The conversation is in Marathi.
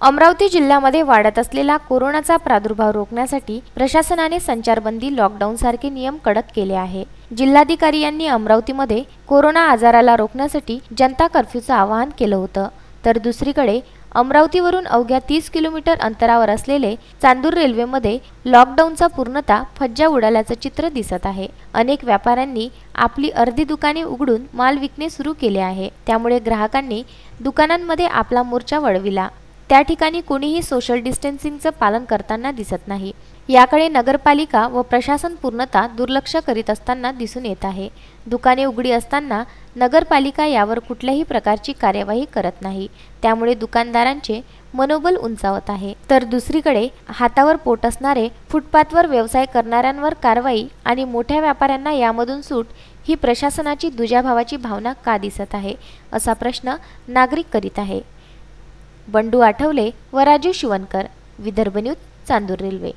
अमरावती जिल्ह्यामध्ये वाढत असलेला कोरोनाचा प्रादुर्भाव रोखण्यासाठी प्रशासनाने संचारबंदी, लॉकडाऊन सारखे नियम कडक केले आहे। जिल्हाधिकारी यांनी अमरावतीमध्ये कोरोना आजाराला रोखण्यासाठी जनता कर्फ्यूचं आवाहन केलं होतं। तर दुसरीकडे अमरावतीवरून अवघ्या 30 किलोमीटर अंतरावर असलेले चांदूर रेल्वेमध्ये लॉकडाऊनचा पूर्णतः फज्जा उडाल्याचं चित्र दिसत आहे। अनेक व्यापाऱ्यांनी आपली अर्धी दुकाने उघडून माल विकणे सुरू केले आहे। त्यामुळे ग्राहकांनी दुकानांमध्ये आपला मोर्चा वळविला। त्या ठिकाणी कोणीही सोशल डिस्टन्सिंगचं पालन करताना दिसत नाही। याकडे नगरपालिका व प्रशासन पूर्णतः दुर्लक्ष करीत असताना दिसून येत आहे। दुकाने उघडी असताना नगरपालिका यावर कुठल्याही प्रकारची कार्यवाही करत नाही। त्यामुळे दुकानदारांचे मनोबल उंचावत आहे। तर दुसरीकडे हातावर पोट असणारे फुटपाथवर व्यवसाय करणाऱ्यांवर कारवाई आणि मोठ्या व्यापाऱ्यांना यामधून सूट ही प्रशासनाची दुजाभावाची भावना का दिसत आहे, असा प्रश्न नागरिक करीत आहे। बंडू आठवले व राजू शिवनकर, विदर्भ न्यूज, चांदूर रेल्वे।